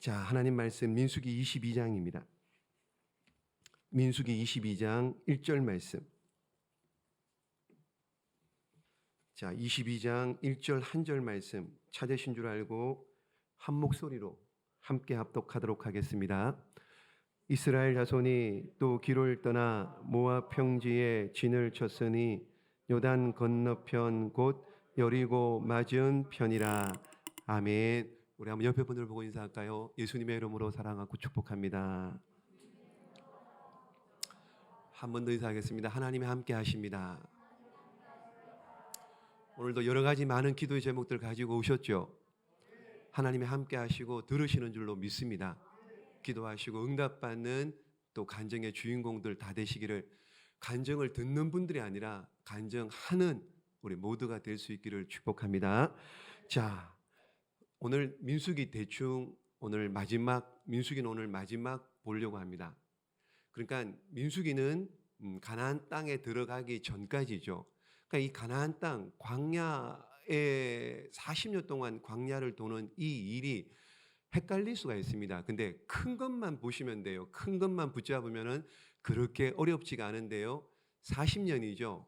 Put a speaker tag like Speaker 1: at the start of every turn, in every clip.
Speaker 1: 자, 하나님 말씀 민수기 22장입니다. 민수기 22장 1절 말씀. 자, 22장 1절 한 절 말씀 찾으신 줄 알고 한 목소리로 함께 합독하도록 하겠습니다. 이스라엘 자손이 또 기로를 떠나 모압 평지에 진을 쳤으니 요단 건너편 곧 여리고 맞은 편이라. 아멘. 우리 한번 옆에 분들 보고 인사할까요? 예수님의 이름으로 사랑하고 축복합니다. 한 번 더 인사하겠습니다. 하나님이 함께 하십니다. 오늘도 여러 가지 많은 기도의 제목들 가지고 오셨죠? 하나님이 함께 하시고 들으시는 줄로 믿습니다. 기도하시고 응답받는 또 간증의 주인공들 다 되시기를, 간증을 듣는 분들이 아니라 간증하는 우리 모두가 될 수 있기를 축복합니다. 자, 오늘 민수기 대충 민수기는 오늘 마지막 보려고 합니다. 그러니까 민수기는 가나안 땅에 들어가기 전까지죠. 그러니까 이 가나안 땅 광야에 40년 동안 광야를 도는 이 일이 헷갈릴 수가 있습니다. 근데 큰 것만 보시면 돼요. 큰 것만 붙잡으면은 그렇게 어렵지가 않은데요. 40년이죠.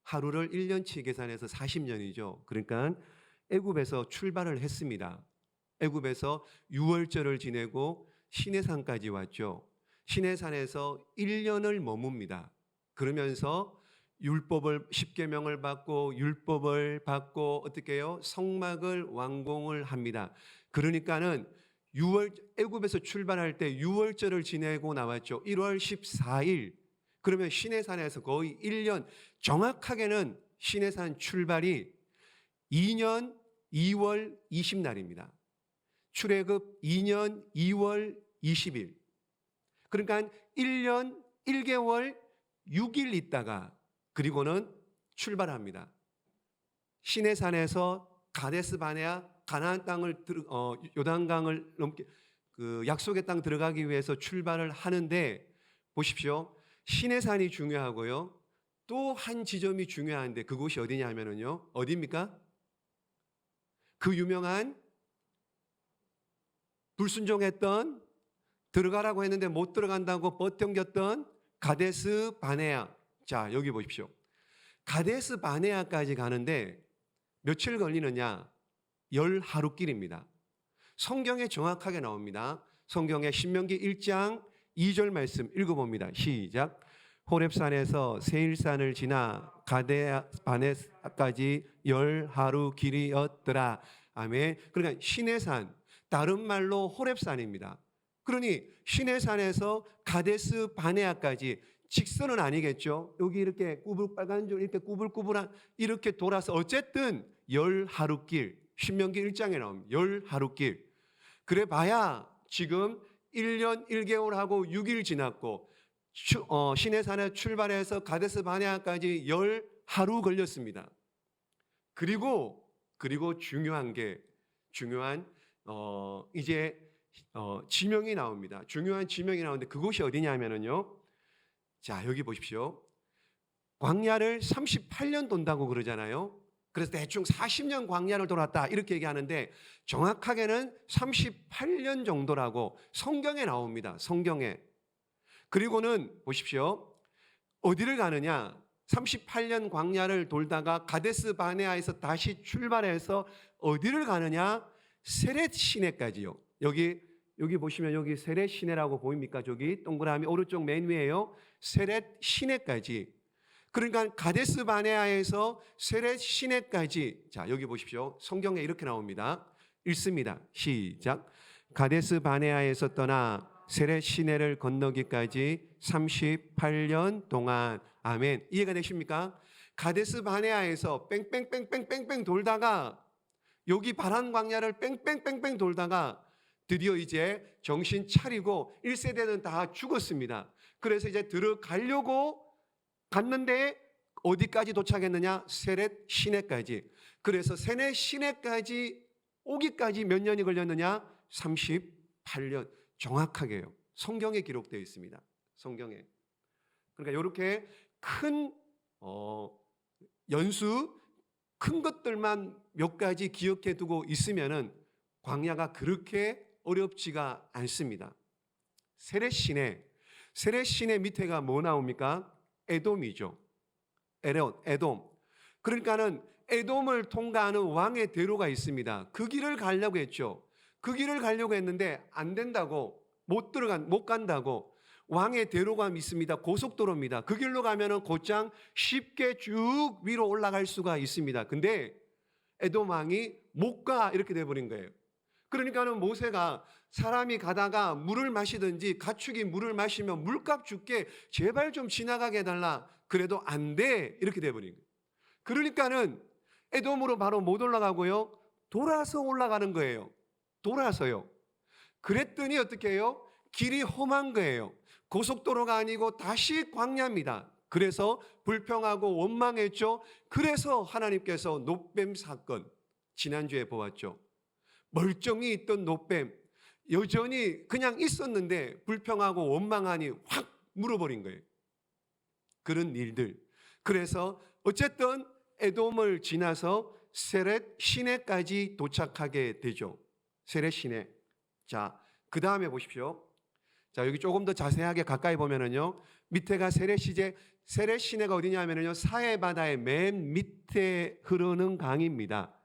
Speaker 1: 하루를 1년치 계산해서 40년이죠. 그러니까 애굽에서 출발을 했습니다. 애굽에서 유월절을 지내고 시내산까지 왔죠. 시내산에서 1년을 머뭅니다. 그러면서 율법을 10계명을 받고 율법을 받고 어떻게 해요? 성막을 완공을 합니다. 그러니까는 애굽에서 출발할 때 유월절을 지내고 나왔죠. 1월 14일. 그러면 시내산에서 거의 1년, 정확하게는 시내산 출발이 2년 2월 20날입니다. 출애굽 2년 2월 20일. 그러니까 1년 1개월 6일 있다가 그리고는 출발합니다. 시내산에서 가데스 바네아 가나안 땅을 요단강을 넘게 그 약속의 땅 들어가기 위해서 출발을 하는데, 보십시오. 시내산이 중요하고요. 또 한 지점이 중요한데 그곳이 어디냐면요. 어디입니까? 그 유명한 불순종했던, 들어가라고 했는데 못 들어간다고 버텨겼던 가데스 바네아. 자, 여기 보십시오. 가데스 바네아까지 가는데 며칠 걸리느냐? 10하루길입니다. 성경에 정확하게 나옵니다. 성경에 신명기 1장 2절 말씀 읽어봅니다. 시작. 호렙산에서 세일산을 지나 가데스 바네아까지 10하루 길이었더라. 아멘. 그러니까 시내산, 다른 말로 호렙산입니다. 그러니 시내산에서 가데스 바네아까지 직선은 아니겠죠. 여기 이렇게 빨간 줄 이렇게 꾸불꾸불한 이렇게 돌아서 어쨌든 10하루길, 신명기 1장에 나옵니다. 10하루길. 그래 봐야 지금 1년 1개월하고 6일 지났고 시내산에 출발해서 가데스 바네아까지 10하루 걸렸습니다. 그리고 중요한 이제 지명이 나옵니다. 중요한 지명이 나오는데 그곳이 어디냐면요. 자, 여기 보십시오. 광야를 38년 돈다고 그러잖아요. 그래서 대충 40년 광야를 돌았다 이렇게 얘기하는데 정확하게는 38년 정도라고 성경에 나옵니다. 성경에. 그리고는 보십시오. 어디를 가느냐? 38년 광야를 돌다가 가데스 바네아에서 다시 출발해서 어디를 가느냐? 세렛 시내까지요. 여기 보시면 여기 세렛 시내라고 보입니까? 저기 동그라미 오른쪽 맨 위에요. 세렛 시내까지. 그러니까 가데스 바네아에서 세렛 시내까지. 자, 여기 보십시오. 성경에 이렇게 나옵니다. 읽습니다. 시작. 가데스 바네아에서 떠나 세렛 시내를 건너기까지 38년 동안. 아멘. 이해가 되십니까? 가데스 바네아에서 뺑뺑뺑뺑뺑뺑 돌다가 여기 바란 광야를 뺑뺑뺑뺑 돌다가 드디어 이제 정신 차리고 1세대는 다 죽었습니다. 그래서 이제 들어가려고 갔는데 어디까지 도착했느냐? 세렛 시내까지. 그래서 세렛 시내까지 오기까지 몇 년이 걸렸느냐? 38년. 정확하게요. 성경에 기록되어 있습니다. 성경에. 그러니까 이렇게 큰 연수, 큰 것들만 몇 가지 기억해 두고 있으면은 광야가 그렇게 어렵지가 않습니다. 세렛 시내 밑에가 뭐 나옵니까? 에돔이죠. 에돔. 그러니까는 에돔을 통과하는 왕의 대로가 있습니다. 그 길을 가려고 했죠. 그 길을 가려고 했는데 안 된다고, 못 간다고. 왕의 대로가 있습니다. 고속도로입니다. 그 길로 가면은 곧장 쉽게 쭉 위로 올라갈 수가 있습니다. 근데 에돔 왕이 못 가, 이렇게 돼버린 거예요. 그러니까는 모세가 사람이 가다가 물을 마시든지 가축이 물을 마시면 물값 줄게, 제발 좀 지나가게 해달라. 그래도 안 돼, 이렇게 돼버린 거예요. 그러니까는 에돔으로 바로 못 올라가고요, 돌아서 올라가는 거예요. 돌아서요. 그랬더니 어떻게 해요? 길이 험한 거예요. 고속도로가 아니고 다시 광야입니다. 그래서 불평하고 원망했죠. 그래서 하나님께서 놋뱀 사건, 지난주에 보았죠. 멀쩡히 있던 놋뱀, 여전히 그냥 있었는데 불평하고 원망하니 확 물어버린 거예요. 그런 일들. 그래서 어쨌든 에돔을 지나서 세렛 시내까지 도착하게 되죠. 세렛 시내. 자, 그 다음에 보십시오. 자, 여기 조금 더 자세하게 가까이 보면은요, 밑에가 세렛 시내가 어디냐면요, 사해 바다의 맨 밑에 흐르는 강입니다.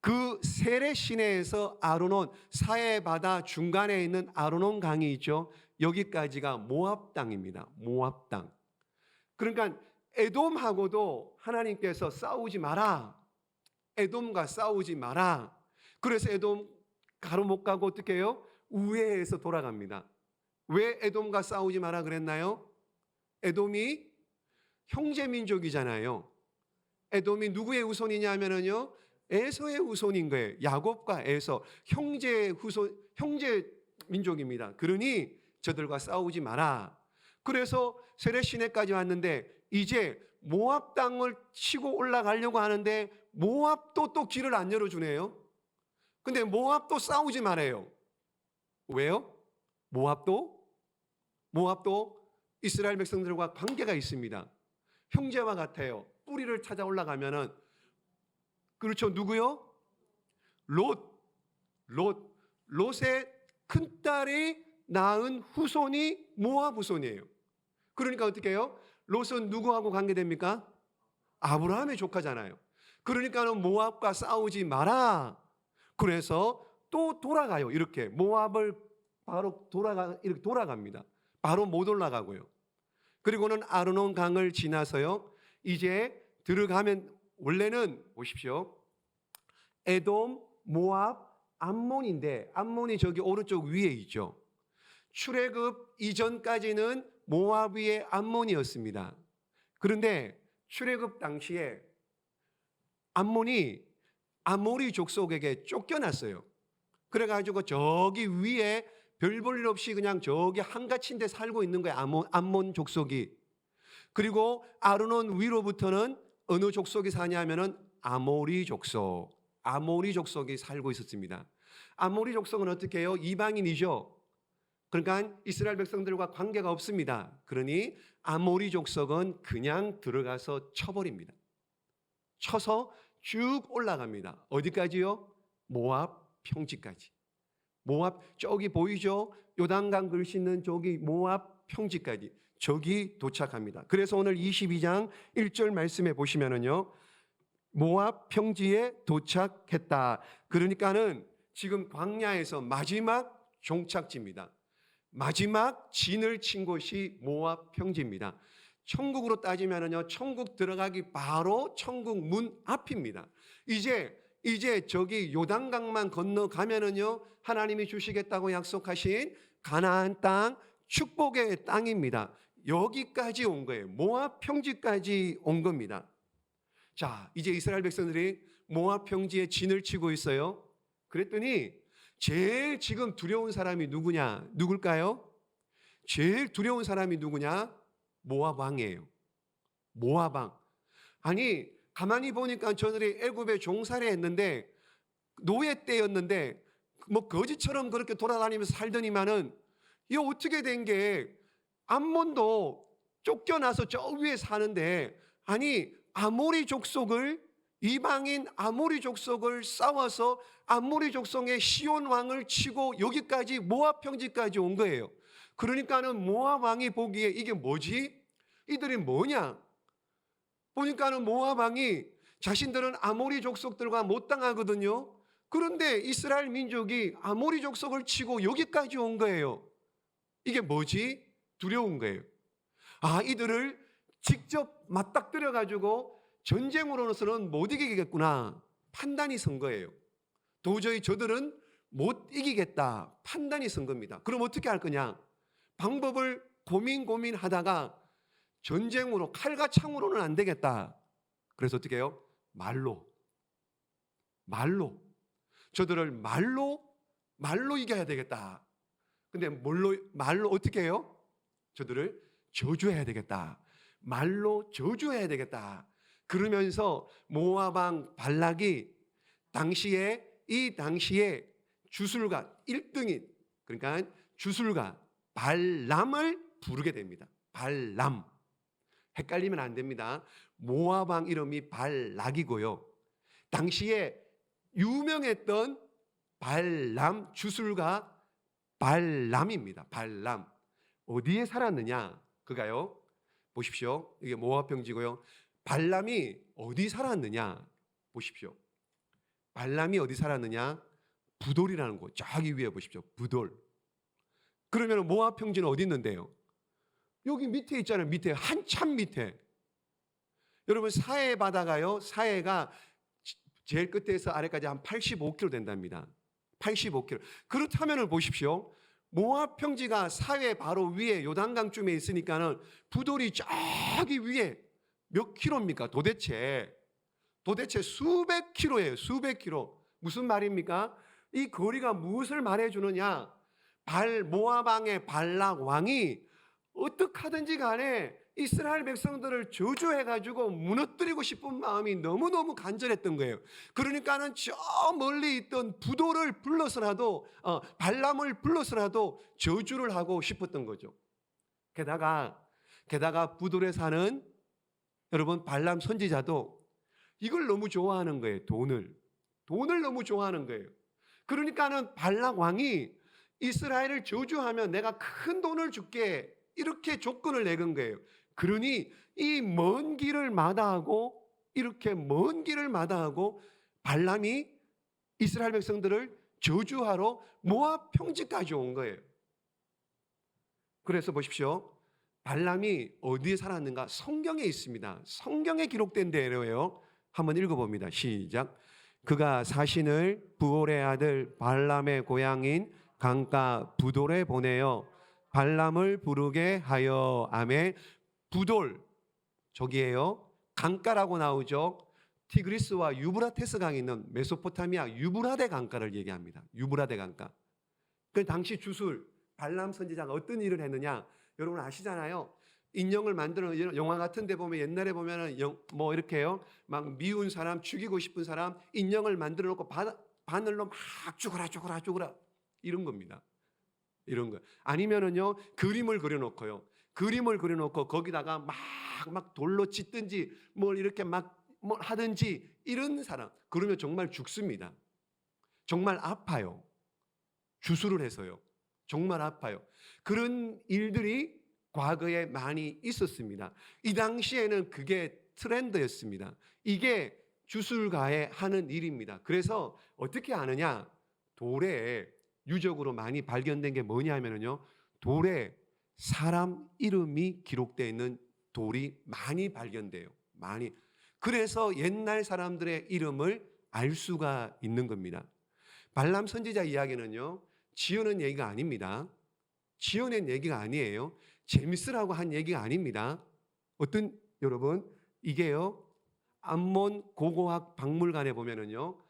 Speaker 1: 그 세렛 시내에서 아르논, 사해 바다 중간에 있는 아르논 강이 있죠. 여기까지가 모압 땅입니다. 모압 땅. 그러니까 에돔하고도 하나님께서 싸우지 마라. 에돔과 싸우지 마라. 그래서 에돔 가로 못 가고 어떻게 해요? 우회해서 돌아갑니다. 왜 에돔과 싸우지 마라 그랬나요? 에돔이 형제 민족이잖아요. 에돔이 누구의 후손이냐면요, 에서의 후손인 거예요. 야곱과 에서, 형제 민족입니다. 그러니 저들과 싸우지 마라. 그래서 세렛 시내까지 왔는데 이제 모압 땅을 치고 올라가려고 하는데 모압도 또 길을 안 열어주네요. 근데 모압도 싸우지 말아요. 왜요? 모압도 이스라엘 백성들과 관계가 있습니다. 형제와 같아요. 뿌리를 찾아 올라가면은, 그렇죠. 누구요? 롯의 큰딸이 낳은 후손이 모압 후손이에요. 그러니까 어떻게 해요? 롯은 누구하고 관계됩니까? 아브라함의 조카잖아요. 그러니까는 모압과 싸우지 마라. 그래서 또 돌아가요. 이렇게 모압을 바로 이렇게 돌아갑니다. 바로 못 올라가고요. 그리고는 아르논 강을 지나서요, 이제 들어가면, 원래는 보십시오, 에돔, 모압, 암몬인데, 암몬이 저기 오른쪽 위에 있죠. 출애굽 이전까지는 모압 위에 암몬이었습니다. 그런데 출애굽 당시에 암몬이 아모리 족속에게 쫓겨났어요. 그래가지고 저기 위에 별 볼 일 없이 그냥 저기 한가친 데 살고 있는 거예요. 암몬 족속이. 그리고 아르논 위로부터는 어느 족속이 사냐면은 아모리 족속이 살고 있었습니다. 아모리 족속은 어떻게 해요? 이방인이죠. 그러니까 이스라엘 백성들과 관계가 없습니다. 그러니 아모리 족속은 그냥 들어가서 쳐버립니다. 쳐서 쭉 올라갑니다. 어디까지요? 모압 평지까지. 모압 저기 보이죠? 요단강 글씨는 저기 모압 평지까지, 저기 도착합니다. 그래서 오늘 22장 1절 말씀에 보시면은요, 모압 평지에 도착했다. 그러니까는 지금 광야에서 마지막 종착지입니다. 마지막 진을 친 곳이 모압 평지입니다. 천국으로 따지면은요, 천국 들어가기 바로 천국 문 앞입니다. 이제 저기 요단강만 건너가면은요, 하나님이 주시겠다고 약속하신 가나안 땅, 축복의 땅입니다. 여기까지 온 거예요. 모압 평지까지 온 겁니다. 자, 이제 이스라엘 백성들이 모압 평지에 진을 치고 있어요. 그랬더니 제일 지금 두려운 사람이 누굴까요? 제일 두려운 사람이 누구냐? 모압 왕이에요. 모압 왕. 아니, 가만히 보니까 저들이 애굽에 종살이 했는데, 노예 때였는데 뭐 거지처럼 그렇게 돌아다니면서 살더니만은, 이 어떻게 된 게, 암몬도 쫓겨나서 저 위에 사는데, 아니 아모리 족속을 이방인 아모리 족속을 싸워서 아모리 족속의 시온 왕을 치고 여기까지 모압 평지까지 온 거예요. 그러니까는 모압 왕이 보기에 이게 뭐지? 이들이 뭐냐? 보니까는 모압 왕이 자신들은 아모리 족속들과 못 당하거든요. 그런데 이스라엘 민족이 아모리 족속을 치고 여기까지 온 거예요. 이게 뭐지? 두려운 거예요. 아, 이들을 직접 맞닥뜨려 가지고 전쟁으로서는 못 이기겠구나 판단이 선 거예요. 도저히 저들은 못 이기겠다 판단이 선 겁니다. 그럼 어떻게 할 거냐? 방법을 고민하다가 전쟁으로 칼과 창으로는 안 되겠다. 그래서 어떻게 해요? 말로 저들을 말로 이겨야 되겠다. 근데 말로 어떻게 해요? 저들을 저주해야 되겠다. 말로 저주해야 되겠다. 그러면서 모압 왕 발락이 당시에 주술가 1등인, 그러니까 주술가 발람을 부르게 됩니다. 발람. 헷갈리면 안 됩니다. 모압 왕 이름이 발락이고요. 당시에 유명했던 발람 주술가 발람입니다. 발람. 어디에 살았느냐? 그가요. 보십시오. 이게 모압 평지고요. 발람이 어디 살았느냐? 보십시오. 발람이 어디 살았느냐? 부돌이라는 곳. 저기 위에 보십시오. 부돌. 그러면 모압 평지는 어디 있는데요? 여기 밑에 있잖아요. 밑에, 한참 밑에. 여러분, 사해 바다가요. 사해가 제일 끝에서 아래까지 한 85km 된답니다. 85km. 그렇다면 보십시오. 모압 평지가 사해 바로 위에 요단강쯤에 있으니까는 부돌이 저기 위에 몇 킬로입니까? 도대체 수백 킬로예요. 수백 킬로. 무슨 말입니까? 이 거리가 무엇을 말해주느냐? 모압 왕의 발락 왕이 어떻게 하든지 간에 이스라엘 백성들을 저주해가지고 무너뜨리고 싶은 마음이 너무너무 간절했던 거예요. 그러니까는 저 멀리 있던 부도를 불러서라도 발람을 불러서라도 저주를 하고 싶었던 거죠. 게다가 부돌에 사는 여러분 발람 선지자도 이걸 너무 좋아하는 거예요. 돈을 너무 좋아하는 거예요. 그러니까는 발락 왕이 이스라엘을 저주하면 내가 큰 돈을 줄게 이렇게 조건을 내건 거예요. 그러니 이 먼 길을 마다하고 발람이 이스라엘 백성들을 저주하러 모압 평지까지 온 거예요. 그래서 보십시오. 발람이 어디에 살았는가? 성경에 있습니다. 성경에 기록된 대로예요. 한번 읽어봅니다. 시작. 그가 사신을 부올의 아들 발람의 고향인 강가 부돌에 보내어 발람을 부르게 하여. 아멘. 부돌, 저기에요. 강가라고 나오죠. 티그리스와 유브라테스 강이 있는 메소포타미아 유브라데 강가를 얘기합니다. 유브라데 강가. 그 당시 주술 발람 선지자가 어떤 일을 했느냐? 여러분 아시잖아요. 인형을 만드는 영화 같은 데 보면 옛날에 보면은 뭐 이렇게요. 막 미운 사람, 죽이고 싶은 사람 인형을 만들어 놓고 바늘로 막 죽어라 이런 겁니다. 이런 거. 아니면은요. 그림을 그려 놓고 거기다가 막 돌로 찢든지 뭘 이렇게 막 뭘 하든지 이런 사람. 그러면 정말 죽습니다. 정말 아파요. 주술을 해서요. 정말 아파요. 그런 일들이 과거에 많이 있었습니다. 이 당시에는 그게 트렌드였습니다. 이게 주술가의 하는 일입니다. 그래서 어떻게 하느냐? 돌에 유적으로 많이 발견된 게 뭐냐면요. 돌에 사람 이름이 기록되어 있는 돌이 많이 발견돼요. 많이. 그래서 옛날 사람들의 이름을 알 수가 있는 겁니다. 발람 선지자 이야기는요. 지어낸 얘기가 아닙니다. 지어낸 얘기가 아니에요. 재밌으라고 한 얘기가 아닙니다. 여러분, 이게요. 암몬 고고학 박물관에 보면은요.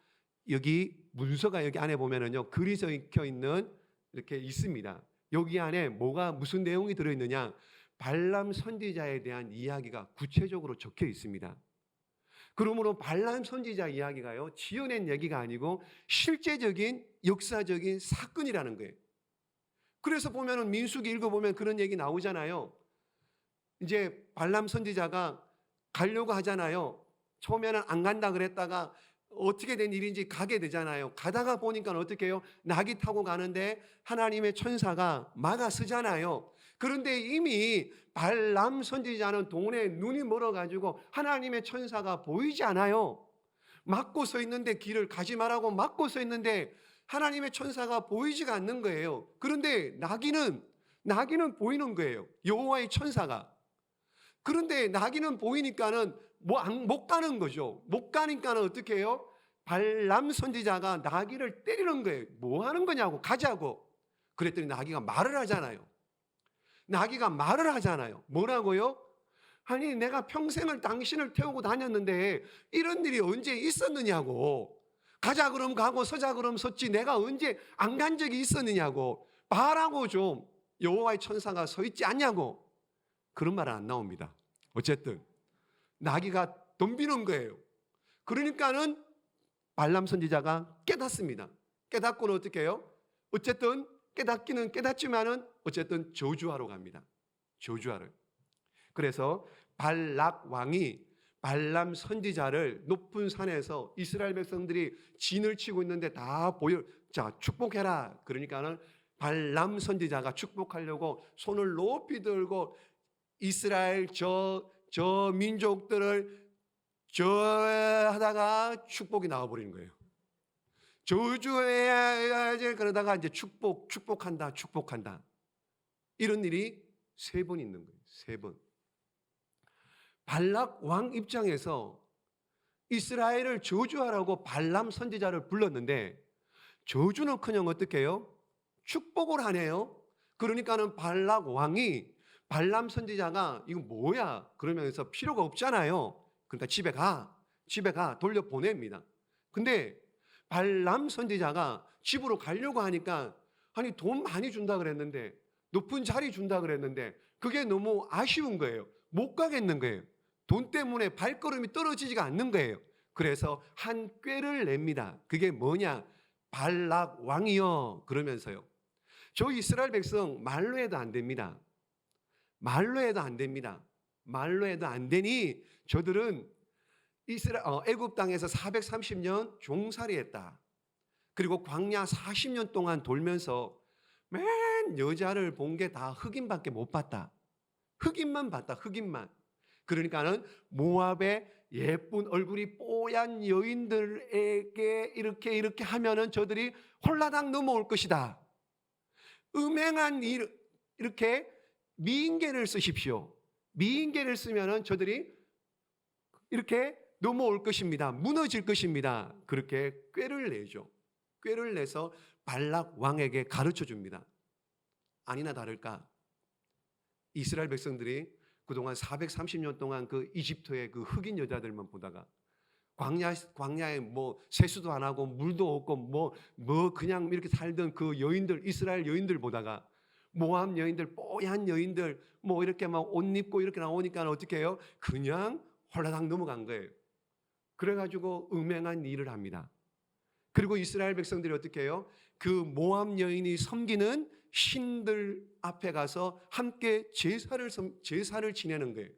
Speaker 1: 여기 문서가 여기 안에 보면은요. 글이 적혀 있는 이렇게 있습니다. 여기 안에 무슨 내용이 들어있느냐? 발람 선지자에 대한 이야기가 구체적으로 적혀 있습니다. 그러므로 발람 선지자 이야기가요. 지어낸 얘기가 아니고 실제적인 역사적인 사건이라는 거예요. 그래서 보면은 민수기 읽어보면 그런 얘기 나오잖아요. 이제 발람 선지자가 가려고 하잖아요. 처음에는 안 간다 그랬다가 어떻게 된 일인지 가게 되잖아요. 가다가 보니까 어떻게 해요? 낙이 타고 가는데 하나님의 천사가 막아서잖아요. 그런데 이미 발람 선지자는 동네에 눈이 멀어가지고 하나님의 천사가 보이지 않아요. 막고 서 있는데, 길을 가지 말라고 막고 서 있는데 하나님의 천사가 보이지가 않는 거예요. 그런데 나귀는 보이는 거예요. 여호와의 천사가. 그런데 나귀는 보이니까는 못 가는 거죠. 못 가니까는 어떻게 해요? 발람 선지자가 나귀를 때리는 거예요. 뭐 하는 거냐고, 가자고. 그랬더니 나귀가 말을 하잖아요. 뭐라고요? 아니, 내가 평생을 당신을 태우고 다녔는데 이런 일이 언제 있었느냐고. 가자 그러면 가고 서자 그러면 섰지 내가 언제 안 간 적이 있었느냐고. 말하고 좀 여호와의 천사가 서 있지 않냐고. 그런 말은 안 나옵니다. 어쨌든 나귀가 덤비는 거예요. 그러니까는 발람 선지자가 깨닫습니다. 깨닫고는 어떻게 해요? 어쨌든 깨닫기는 깨닫지만은 어쨌든 저주하러 갑니다. 저주하러. 그래서 발락 왕이 발람 선지자를 높은 산에서 이스라엘 백성들이 진을 치고 있는데 다 보여. 자, 축복해라. 그러니까는 발람 선지자가 축복하려고 손을 높이 들고 이스라엘 저 민족들을 하다가 축복이 나와버리는 거예요. 저주해야지. 그러다가 이제 축복한다. 이런 일이 3번 있는 거예요. 3번. 발락 왕 입장에서 이스라엘을 저주하라고 발람 선지자를 불렀는데 저주는커녕 어떻게 해요? 축복을 하네요. 그러니까는 발락 왕이 발람 선지자가 이거 뭐야? 그러면서 필요가 없잖아요. 그러니까 집에 가 돌려보냅니다. 근데 발람 선지자가 집으로 가려고 하니까 아니 돈 많이 준다 그랬는데 높은 자리 준다 그랬는데 그게 너무 아쉬운 거예요. 못 가겠는 거예요. 돈 때문에 발걸음이 떨어지지가 않는 거예요. 그래서 한 꾀를 냅니다. 그게 뭐냐? 발락 왕이여 그러면서요. 저 이스라엘 백성 말로 해도 안 됩니다. 말로 해도 안 되니 저들은 애굽 땅에서 430년 종살이했다. 그리고 광야 40년 동안 돌면서 맨 여자를 본 게 다 흑인밖에 못 봤다. 흑인만 봤다. 그러니까는 모압의 예쁜 얼굴이 뽀얀 여인들에게 이렇게 하면은 저들이 홀라당 넘어올 것이다. 음행한 일, 이렇게 미인계를 쓰십시오. 미인계를 쓰면은 저들이 이렇게 넘어올 것입니다. 무너질 것입니다. 그렇게 꾀를 내죠. 꾀를 내서 발락 왕에게 가르쳐 줍니다. 아니나 다를까 이스라엘 백성들이 그동안 430년 동안 그 이집트의 그 흑인 여자들만 보다가 광야에 뭐 세수도 안 하고 물도 없고 뭐 그냥 이렇게 살던 그 여인들, 이스라엘 여인들 보다가 모압 여인들, 뽀얀 여인들 뭐 이렇게 막 옷 입고 이렇게 나오니까 어떻게 해요? 그냥 홀라당 넘어간 거예요. 그래가지고 음행한 일을 합니다. 그리고 이스라엘 백성들이 어떻게 해요? 그 모압 여인이 섬기는 신들 앞에 가서 함께 제사를 지내는 거예요.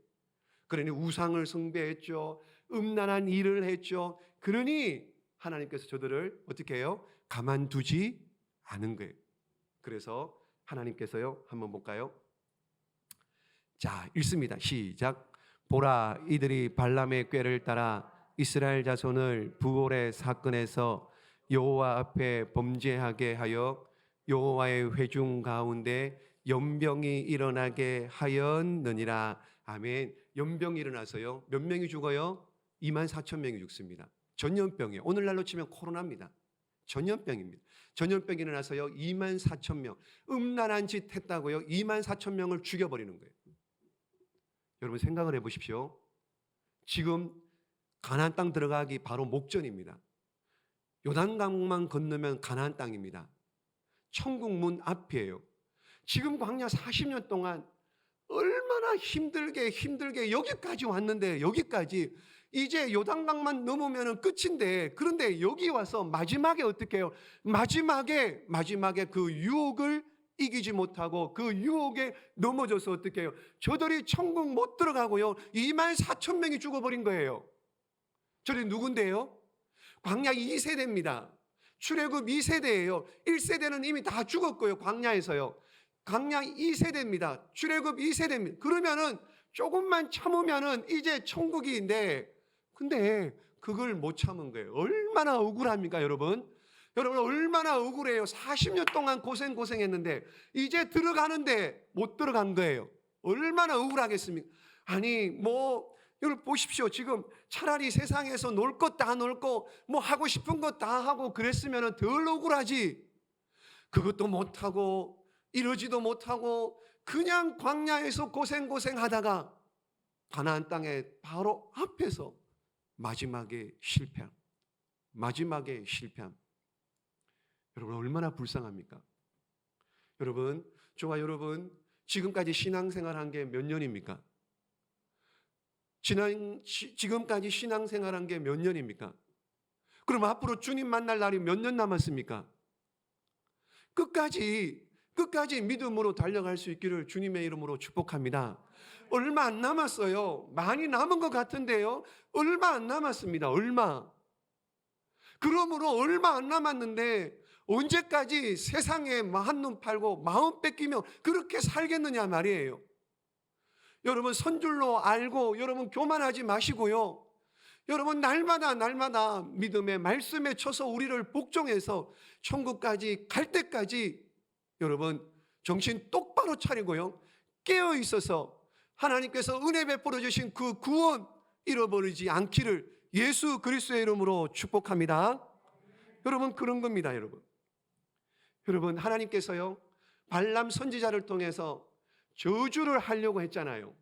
Speaker 1: 그러니 우상을 숭배했죠. 음란한 일을 했죠. 그러니 하나님께서 저들을 어떻게 해요? 가만두지 않은 거예요. 그래서 하나님께서요, 한번 볼까요? 자, 읽습니다. 시작. 보라, 이들이 발람의 꾀를 따라 이스라엘 자손을 부올의 사건에서 여호와 앞에 범죄하게 하여 여호와의 회중 가운데 연병이 일어나게 하였느니라. 아멘. 연병이 일어나서요, 몇 명이 죽어요? 24,000명이 죽습니다. 전염병이에요. 오늘날로 치면 코로나입니다. 전염병입니다. 전염병이 일어나서요, 24,000명. 음란한 짓 했다고요, 24,000명을 죽여버리는 거예요. 여러분 생각을 해보십시오. 지금 가나안 땅 들어가기 바로 목전입니다. 요단강만 건너면 가나안 땅입니다. 천국 문 앞이에요. 지금 광야 40년 동안 얼마나 힘들게 여기까지 왔는데, 여기까지 이제 요단강만 넘으면 끝인데, 그런데 여기 와서 마지막에 어떻게 해요? 마지막에 그 유혹을 이기지 못하고 그 유혹에 넘어져서 어떻게 해요? 저들이 천국 못 들어가고요, 24,000명이 죽어버린 거예요. 저리 누군데요? 광야 2세대입니다. 출애굽 2세대예요. 1세대는 이미 다 죽었고요. 광야에서요. 광야 2세대입니다. 출애굽 2세대입니다. 그러면은 조금만 참으면은 이제 천국인데, 근데 그걸 못 참은 거예요. 얼마나 억울합니까, 여러분? 여러분 얼마나 억울해요. 40년 동안 고생했는데 이제 들어가는데 못 들어간 거예요. 얼마나 억울하겠습니까? 아니 여러분 보십시오. 지금 차라리 세상에서 놀 것 다 놀고 뭐 하고 싶은 것 다 하고 그랬으면 덜 억울하지. 그것도 못하고 이러지도 못하고 그냥 광야에서 고생하다가 가나안 땅에 바로 앞에서 마지막에 실패함. 여러분 얼마나 불쌍합니까? 여러분, 저와 여러분 지금까지 신앙생활한 게 몇 년입니까? 지금까지 신앙생활한 게 몇 년입니까? 그럼 앞으로 주님 만날 날이 몇 년 남았습니까? 끝까지 믿음으로 달려갈 수 있기를 주님의 이름으로 축복합니다. 얼마 안 남았어요. 많이 남은 것 같은데요. 얼마 안 남았습니다. 그러므로 얼마 안 남았는데 언제까지 세상에 한눈 팔고 마음 뺏기며 그렇게 살겠느냐 말이에요. 여러분 선줄로 알고 여러분 교만하지 마시고요. 여러분 날마다 믿음의 말씀에 쳐서 우리를 복종해서 천국까지 갈 때까지 여러분 정신 똑바로 차리고요. 깨어 있어서 하나님께서 은혜 베풀어 주신 그 구원 잃어버리지 않기를 예수 그리스도의 이름으로 축복합니다. 여러분 그런 겁니다. 여러분 하나님께서요 발람 선지자를 통해서 저주를 하려고 했잖아요.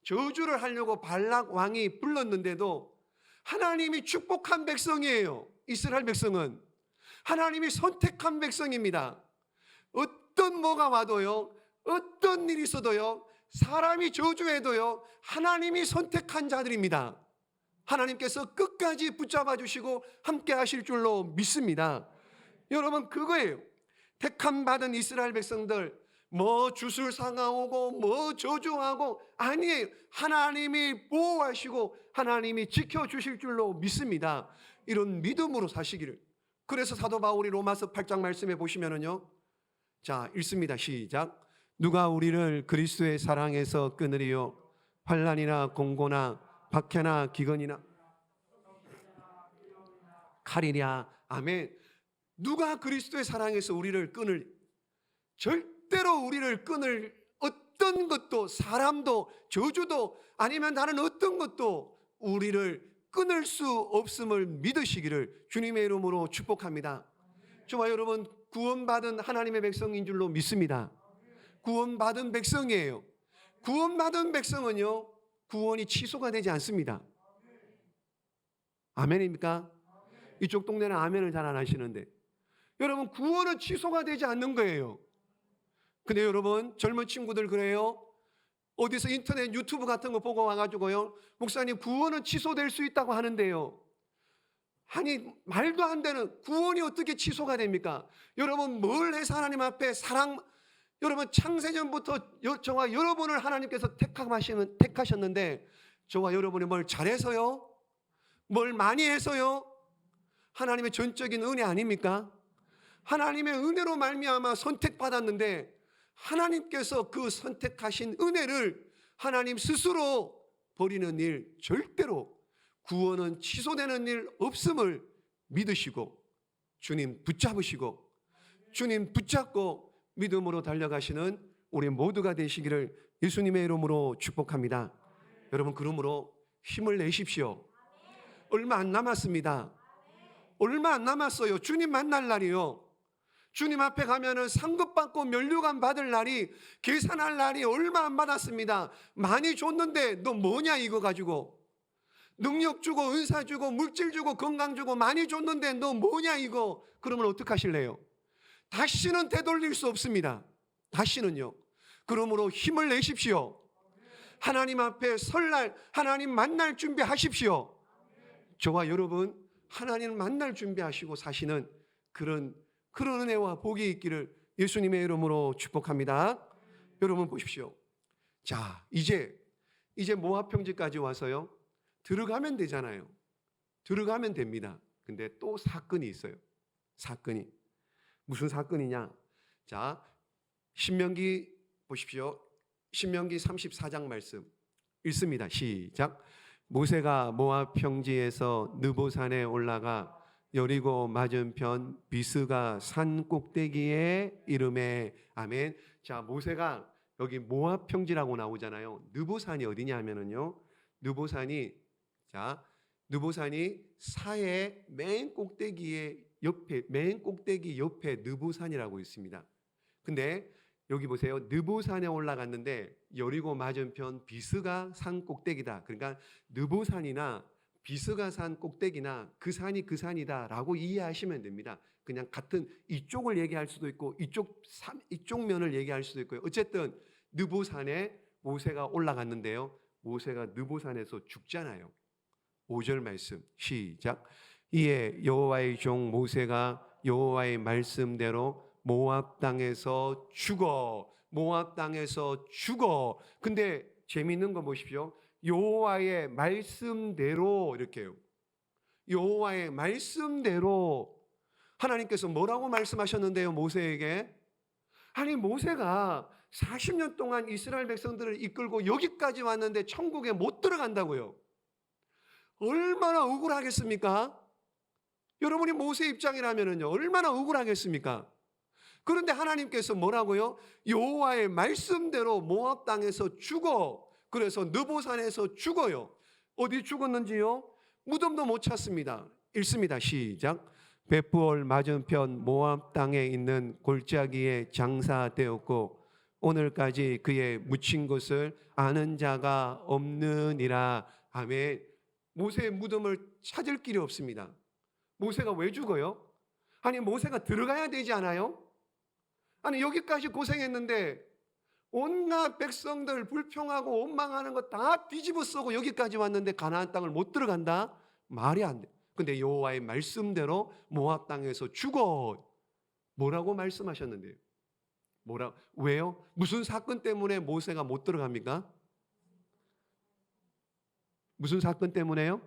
Speaker 1: 저주를 하려고 발락 왕이 불렀는데도 하나님이 축복한 백성이에요. 이스라엘 백성은 하나님이 선택한 백성입니다. 어떤 뭐가 와도요, 어떤 일이 있어도요, 사람이 저주해도요, 하나님이 선택한 자들입니다. 하나님께서 끝까지 붙잡아 주시고 함께 하실 줄로 믿습니다. 여러분 그거예요. 택함 받은 이스라엘 백성들 뭐 주술 상하오고 뭐 저주하고 아니에요. 하나님이 보호하시고 하나님이 지켜주실 줄로 믿습니다. 이런 믿음으로 사시기를. 그래서 사도 바울이 로마서 8장 말씀에 보시면은요, 자 읽습니다. 시작. 누가 우리를 그리스도의 사랑에서 끊으리요? 환난이나 공고나 박해나 기근이나 칼이랴. 아멘. 누가 그리스도의 사랑에서 우리를 절대로 우리를 끊을 어떤 것도, 사람도, 저주도 아니면 다른 어떤 것도 우리를 끊을 수 없음을 믿으시기를 주님의 이름으로 축복합니다. 저와 여러분 구원받은 하나님의 백성인 줄로 믿습니다. 구원받은 백성이에요. 구원받은 백성은요 구원이 취소가 되지 않습니다. 아멘입니까? 이쪽 동네는 아멘을 잘 안 하시는데 여러분 구원은 취소가 되지 않는 거예요. 근데 여러분 젊은 친구들 그래요. 어디서 인터넷 유튜브 같은 거 보고 와가지고요, 목사님 구원은 취소될 수 있다고 하는데요. 아니 말도 안 되는 구원이 어떻게 취소가 됩니까? 여러분 뭘 해서 하나님 앞에 여러분 창세전부터 저와 여러분을 하나님께서 택하셨는데 저와 여러분이 뭘 잘해서요? 뭘 많이 해서요? 하나님의 전적인 은혜 아닙니까? 하나님의 은혜로 말미암아 선택받았는데 하나님께서 그 선택하신 은혜를 하나님 스스로 버리는 일, 절대로 구원은 취소되는 일 없음을 믿으시고 주님 붙잡으시고 주님 붙잡고 믿음으로 달려가시는 우리 모두가 되시기를 예수님의 이름으로 축복합니다. 여러분 그러므로 힘을 내십시오. 얼마 안 남았습니다. 얼마 안 남았어요. 주님 만날 날이요. 주님 앞에 가면은 상급받고 면류관 받을 날이, 계산할 날이 얼마 안 받았습니다. 많이 줬는데 너 뭐냐 이거 가지고. 능력 주고 은사 주고 물질 주고 건강 주고 많이 줬는데 너 뭐냐 이거. 그러면 어떡하실래요? 다시는 되돌릴 수 없습니다. 다시는요. 그러므로 힘을 내십시오. 하나님 앞에 설날 하나님 만날 준비하십시오. 저와 여러분 하나님 만날 준비하시고 사시는 그런 은혜와 복이 있기를 예수님의 이름으로 축복합니다. 여러분 보십시오. 자, 이제 모압 평지까지 와서요 들어가면 되잖아요. 들어가면 됩니다. 근데 또 사건이 있어요. 사건이. 무슨 사건이냐? 자, 신명기 보십시오. 신명기 34장 말씀 읽습니다. 시작. 모세가 모압 평지에서 느보산에 올라가 여리고 맞은편 비스가 산 꼭대기에 이름에 아멘. 자, 모세가 여기 모압 평지라고 나오잖아요. 느보산이 어디냐 하면은요. 느보산이 사해 맨 꼭대기에 옆에 맨 꼭대기 옆에 느보산이라고 있습니다. 근데 여기 보세요. 느보산에 올라갔는데 여리고 맞은편 비스가 산 꼭대기다. 그러니까 느보산이나 비스가 산 꼭대기나 그 산이 그 산이다라고 이해하시면 됩니다. 그냥 같은 이쪽을 얘기할 수도 있고 이쪽 면을 얘기할 수도 있고요. 어쨌든 느보산에 모세가 올라갔는데요. 모세가 느보산에서 죽잖아요. 5절 말씀 시작. 이에 여호와의 종 모세가 여호와의 말씀대로 모압 땅에서 죽어. 모압 땅에서 죽어. 근데 재미있는 거 보십시오. 여호와의 말씀대로 이렇게요. 여호와의 말씀대로 하나님께서 뭐라고 말씀하셨는데요, 모세에게? 아니, 모세가 40년 동안 이스라엘 백성들을 이끌고 여기까지 왔는데 천국에 못 들어간다고요. 얼마나 억울하겠습니까? 여러분이 모세 입장이라면요, 얼마나 억울하겠습니까? 그런데 하나님께서 뭐라고요? 여호와의 말씀대로 모압 땅에서 죽어. 그래서 느보산에서 죽어요. 어디 죽었는지요? 무덤도 못 찾습니다. 읽습니다. 시작. 벳부올 맞은편 모압 땅에 있는 골짜기에 장사되었고 오늘까지 그의 묻힌 곳을 아는 자가 없느니라. 아멘. 모세의 무덤을 찾을 길이 없습니다. 모세가 왜 죽어요? 아니, 모세가 들어가야 되지 않아요? 아니, 여기까지 고생했는데 온갖 백성들 불평하고 원망하는 거 다 뒤집어 쓰고 여기까지 왔는데 가나안 땅을 못 들어간다? 말이 안 돼. 근데 여호와의 말씀대로 모압 땅에서 죽어. 뭐라고 말씀하셨는데요? 왜요? 무슨 사건 때문에 모세가 못 들어갑니까? 무슨 사건 때문에요?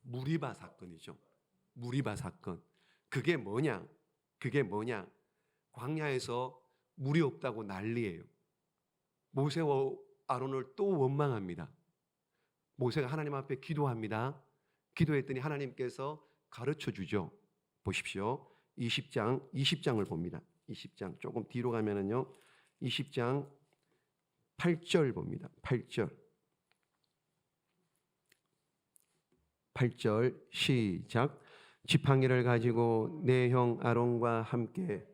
Speaker 1: 무리바 사건이죠. 무리바 사건. 그게 뭐냐? 광야에서 물이 없다고 난리예요. 모세와 아론을 또 원망합니다. 모세가 하나님 앞에 기도합니다. 기도했더니 하나님께서 가르쳐 주죠. 보십시오. 20장을 봅니다. 20장 조금 뒤로 가면은요. 20장 8절 봅니다. 8절 시작. 지팡이를 가지고 내 형 아론과 함께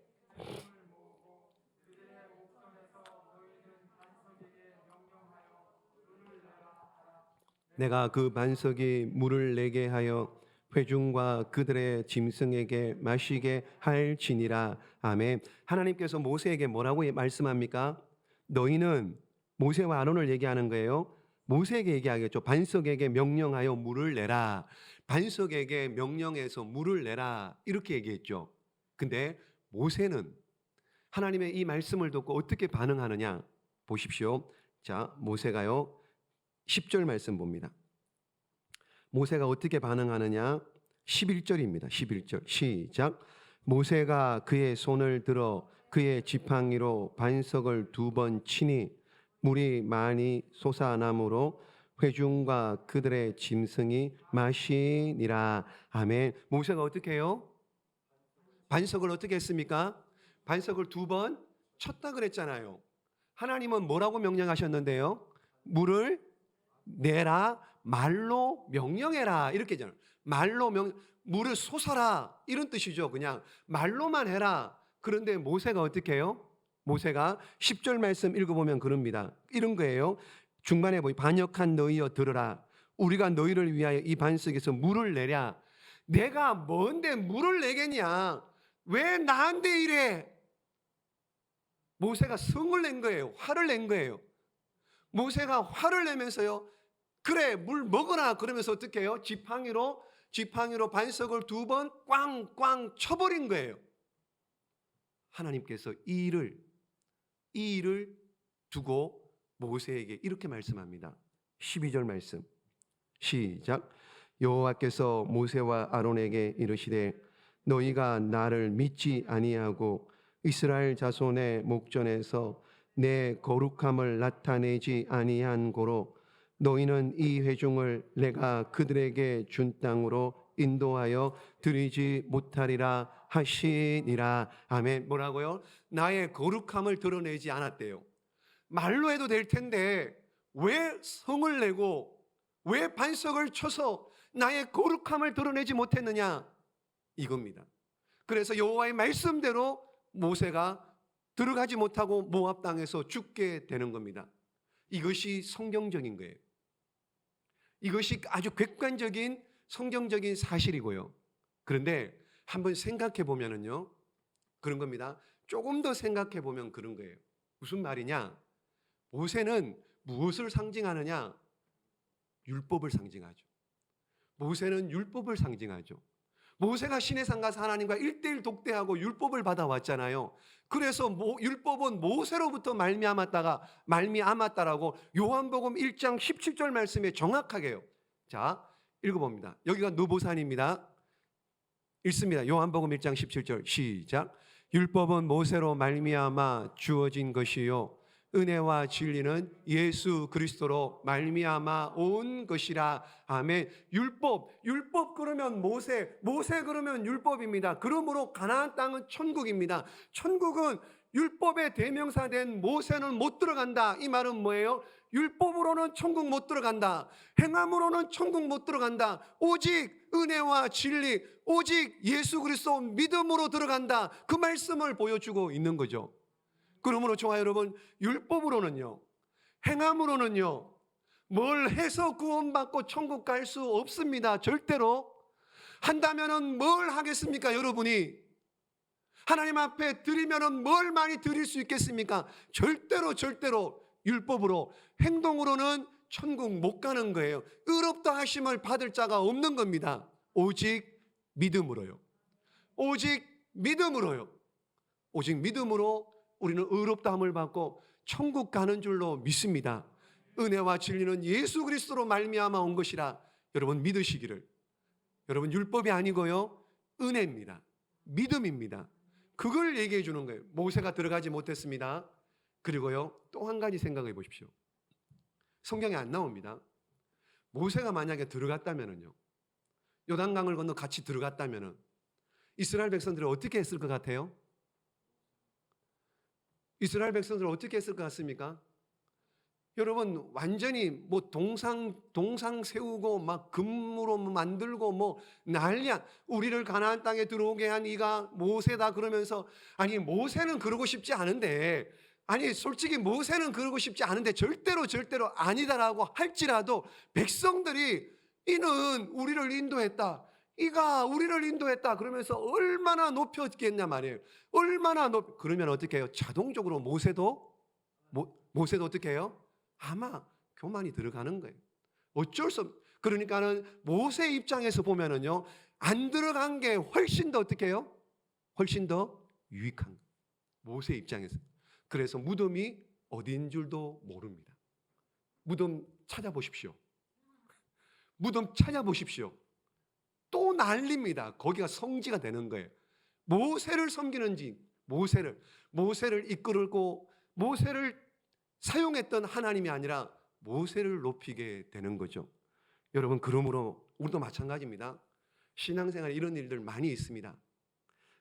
Speaker 1: 내가 그 반석이 물을 내게 하여 회중과 그들의 짐승에게 마시게 할지니라. 아멘. 하나님께서 모세에게 뭐라고 말씀합니까? 너희는 모세와 아론을 얘기하는 거예요. 모세에게 얘기하겠죠. 반석에게 명령하여 물을 내라. 반석에게 명령해서 물을 내라. 이렇게 얘기했죠. 근데 모세는 하나님의 이 말씀을 듣고 어떻게 반응하느냐? 보십시오. 자, 모세가요. 10절 말씀 봅니다. 모세가 어떻게 반응하느냐? 11절입니다. 11절 시작. 모세가 그의 손을 들어 그의 지팡이로 반석을 2번 치니 물이 많이 솟아나므로 회중과 그들의 짐승이 마시니라. 아멘. 모세가 어떻게 해요? 반석을 어떻게 했습니까? 반석을 2번 쳤다 그랬잖아요. 하나님은 뭐라고 명령하셨는데요? 물을 내라, 말로 명령해라 이렇게 잖아요. 물을 솟아라 이런 뜻이죠. 그냥 말로만 해라. 그런데 모세가 어떻게 해요? 모세가 10절 말씀 읽어보면 그럽니다. 이런 거예요. 중반에 보니 반역한 너희여 들으라. 우리가 너희를 위하여 이 반석에서 물을 내랴. 내가 뭔데 물을 내겠냐? 왜 나한테 이래? 모세가 성을 낸 거예요. 화를 낸 거예요. 모세가 화를 내면서요. 그래, 물 먹어라. 그러면서 어떻게 해요? 지팡이로 반석을 2번 꽝꽝 쳐버린 거예요. 하나님께서 이 일을 두고 모세에게 이렇게 말씀합니다. 12절 말씀 시작. 여호와께서 모세와 아론에게 이르시되 너희가 나를 믿지 아니하고 이스라엘 자손의 목전에서 내 거룩함을 나타내지 아니한 고로 너희는 이 회중을 내가 그들에게 준 땅으로 인도하여 드리지 못하리라 하시니라. 아멘. 뭐라고요? 나의 거룩함을 드러내지 않았대요. 말로 해도 될 텐데 왜 성을 내고 왜 반석을 쳐서 나의 거룩함을 드러내지 못했느냐? 이겁니다. 그래서 여호와의 말씀대로 모세가 들어가지 못하고 모압 땅에서 죽게 되는 겁니다. 이것이 성경적인 거예요. 이것이 아주 객관적인 성경적인 사실이고요. 그런데 한번 생각해 보면은요, 그런 겁니다. 조금 더 생각해 보면 그런 거예요. 무슨 말이냐? 모세는 무엇을 상징하느냐? 율법을 상징하죠. 모세는 율법을 상징하죠. 모세가 시내산 가서 하나님과 1:1 독대하고 율법을 받아왔잖아요. 그래서 율법은 모세로부터 말미암았다라고 요한복음 1장 17절 말씀에 정확하게요. 자, 읽어봅니다. 여기가 느보산입니다. 읽습니다. 요한복음 1장 17절 시작. 율법은 모세로 말미암아 주어진 것이요 은혜와 진리는 예수 그리스도로 말미암아 온 것이라. 아멘. 율법 그러면 모세 그러면 율법입니다. 그러므로 가나안 땅은 천국입니다. 천국은 율법의 대명사된 모세는 못 들어간다. 이 말은 뭐예요? 율법으로는 천국 못 들어간다. 행함으로는 천국 못 들어간다. 오직 은혜와 진리, 오직 예수 그리스도 믿음으로 들어간다. 그 말씀을 보여주고 있는 거죠. 그러므로 좋아요 여러분, 율법으로는요, 행함으로는요, 뭘 해서 구원받고 천국 갈 수 없습니다. 절대로. 한다면은 뭘 하겠습니까? 여러분이 하나님 앞에 드리면은 뭘 많이 드릴 수 있겠습니까? 절대로 율법으로, 행동으로는 천국 못 가는 거예요. 의롭다 하심을 받을 자가 없는 겁니다. 오직 믿음으로요. 오직 믿음으로요. 오직 믿음으로 우리는 의롭다함을 받고 천국 가는 줄로 믿습니다. 은혜와 진리는 예수 그리스도로 말미암아 온 것이라 여러분 믿으시기를. 여러분 율법이 아니고요, 은혜입니다. 믿음입니다. 그걸 얘기해 주는 거예요. 모세가 들어가지 못했습니다. 그리고요, 또 한 가지 생각해 보십시오. 성경에 안 나옵니다. 모세가 만약에 들어갔다면요, 요단강을 건너 같이 들어갔다면 이스라엘 백성들이 어떻게 했을 것 같아요? 이스라엘 백성들은 어떻게 했을 것 같습니까? 여러분 완전히 동상 세우고 막 금으로 만들고 난리야. 우리를 가나안 땅에 들어오게 한 이가 모세다 그러면서, 아니 모세는 그러고 싶지 않은데, 아니 솔직히 모세는 그러고 싶지 않은데 절대로 아니다라고 할지라도 백성들이 이는 우리를 인도했다, 이가 우리를 인도했다 그러면서 얼마나 높였겠냐 말이에요. 그러면 어떻게 해요? 자동적으로 모세도 어떻게 해요? 아마 교만이 들어가는 거예요. 어쩔 수 없. 그러니까는 모세 입장에서 보면은요, 안 들어간 게 훨씬 더 어떻게 해요? 훨씬 더 유익한 거예요. 모세 입장에서. 그래서 무덤이 어디인 줄도 모릅니다. 무덤 찾아보십시오. 또 난립니다. 거기가 성지가 되는 거예요. 모세를 섬기는지, 모세를 이끌고 모세를 사용했던 하나님이 아니라 모세를 높이게 되는 거죠. 여러분, 그러므로 우리도 마찬가지입니다. 신앙생활에 이런 일들 많이 있습니다.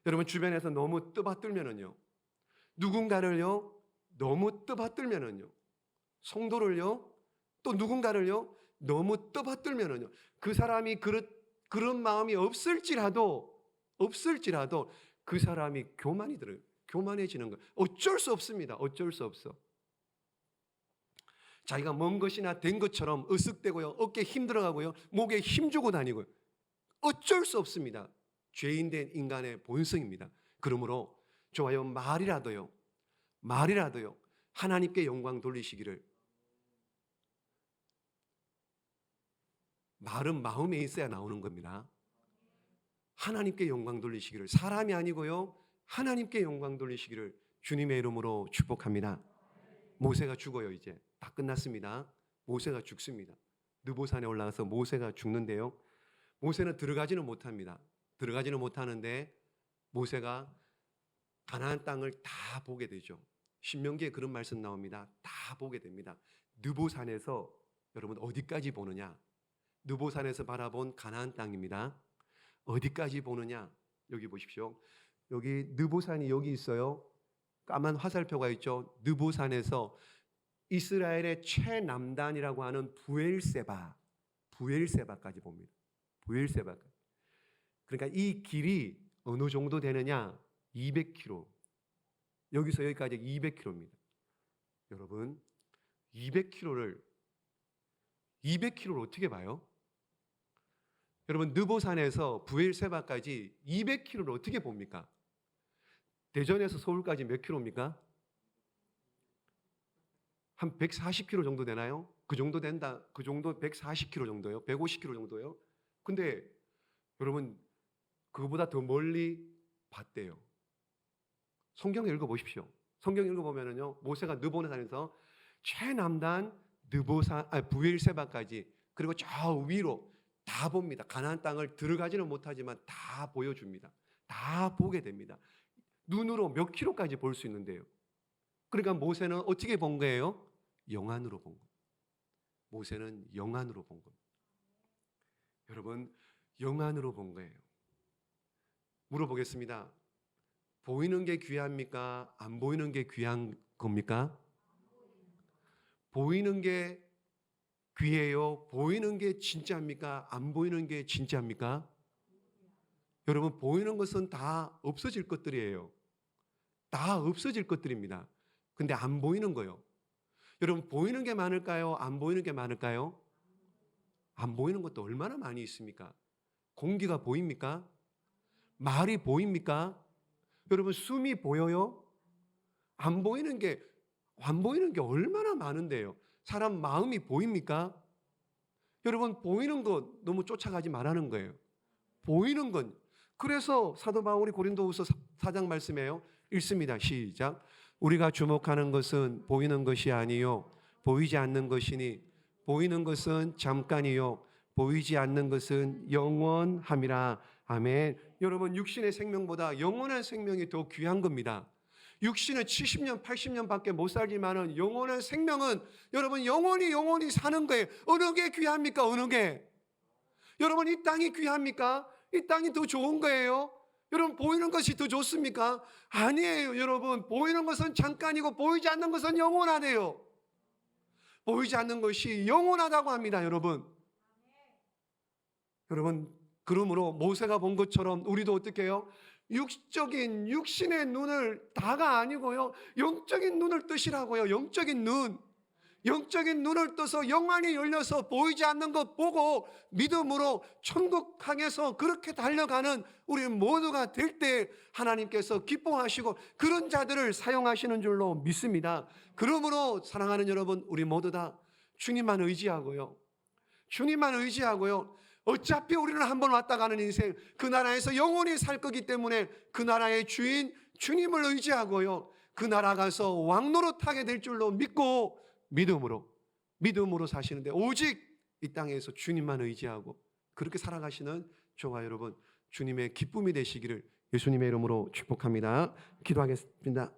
Speaker 1: 여러분 주변에서 너무 떠받들면은요, 누군가를요 너무 떠받들면은요, 성도를요 또 누군가를요 너무 떠받들면은요, 그 사람이 그런 마음이 없을지라도 그 사람이 교만이 들어요. 교만해지는 거예요. 어쩔 수 없습니다. 어쩔 수 없어. 자기가 먼 것이나 된 것처럼 으쓱대고요, 어깨에 힘들어가고요, 목에 힘주고 다니고요. 어쩔 수 없습니다. 죄인된 인간의 본성입니다. 그러므로 좋아요, 말이라도요 하나님께 영광 돌리시기를. 말은 마음에 있어야 나오는 겁니다. 하나님께 영광 돌리시기를, 사람이 아니고요 하나님께 영광 돌리시기를 주님의 이름으로 축복합니다. 모세가 죽어요. 이제 다 끝났습니다. 모세가 죽습니다. 느보산에 올라가서 모세가 죽는데요, 모세는 들어가지는 못합니다. 들어가지는 못하는데 모세가 가나안 땅을 다 보게 되죠. 신명기에 그런 말씀 나옵니다. 다 보게 됩니다. 느보산에서 여러분 어디까지 보느냐? 느보산에서 바라본 가나안 땅입니다. 어디까지 보느냐? 여기 보십시오. 여기 느보산이 여기 있어요. 까만 화살표가 있죠. 느보산에서 이스라엘의 최남단이라고 하는 부엘세바까지 봅니다. 부엘세바까지. 그러니까 이 길이 어느 정도 되느냐? 200km. 여기서 여기까지 200km입니다. 여러분, 200km를 어떻게 봐요? 여러분, 느보산에서 부엘세바까지 200km를 어떻게 봅니까? 대전에서 서울까지 몇 킬로입니까? 한 140km 정도 되나요? 그 정도 된다. 그 정도 140km 정도요? 150km 정도요? 근데 여러분, 그거보다 더 멀리 봤대요. 성경 읽어보십시오. 성경 읽어보면은요, 모세가 느보산에서 최남단 부엘세바까지, 그리고 저 위로 다 봅니다. 가나안 땅을 들어가지는 못하지만 다 보여줍니다. 다 보게 됩니다. 눈으로 몇 킬로까지 볼 수 있는데요. 그러니까 모세는 어떻게 본 거예요? 영안으로 본 거예요. 모세는 영안으로 본 겁니다. 여러분, 영안으로 본 거예요. 물어보겠습니다. 보이는 게 귀합니까? 안 보이는 게 귀한 겁니까? 보이는 게 귀해요? 보이는 게 진짜입니까? 안 보이는 게 진짜입니까? 여러분, 보이는 것은 다 없어질 것들이에요. 다 없어질 것들입니다. 근데 안 보이는 거요. 여러분, 보이는 게 많을까요? 안 보이는 게 많을까요? 안 보이는 것도 얼마나 많이 있습니까? 공기가 보입니까? 말이 보입니까? 여러분, 숨이 보여요? 안 보이는 게 얼마나 많은데요. 사람 마음이 보입니까? 여러분, 보이는 것 너무 쫓아가지 말라는 거예요. 보이는 건. 그래서 사도 바울이 고린도후서 4장 말씀에요. 읽습니다. 시작. 우리가 주목하는 것은 보이는 것이 아니요 보이지 않는 것이니 보이는 것은 잠깐이요 보이지 않는 것은 영원함이라. 아멘. 여러분, 육신의 생명보다 영원한 생명이 더 귀한 겁니다. 육신은 70년, 80년밖에 못 살지만은 영원한 생명은 여러분 영원히 사는 거예요. 어느 게 귀합니까? 어느 게? 여러분, 이 땅이 귀합니까? 이 땅이 더 좋은 거예요? 여러분, 보이는 것이 더 좋습니까? 아니에요. 여러분, 보이는 것은 잠깐이고 보이지 않는 것은 영원하대요. 보이지 않는 것이 영원하다고 합니다. 여러분, 그러므로 모세가 본 것처럼 우리도 어떻게 해요? 육신의 눈을 다가 아니고요, 영적인 눈을 뜨시라고요. 영적인 눈을 떠서 영안이 열려서 보이지 않는 것 보고 믿음으로 천국 향해서 그렇게 달려가는 우리 모두가 될 때 하나님께서 기뻐하시고 그런 자들을 사용하시는 줄로 믿습니다. 그러므로 사랑하는 여러분, 우리 모두 다 주님만 의지하고요. 어차피 우리는 한번 왔다 가는 인생, 그 나라에서 영원히 살 거기 때문에 그 나라의 주인 주님을 의지하고요, 그 나라 가서 왕노릇하게 될 줄로 믿고 믿음으로 사시는데, 오직 이 땅에서 주님만 의지하고 그렇게 살아가시는 저와 여러분, 주님의 기쁨이 되시기를 예수님의 이름으로 축복합니다. 기도하겠습니다.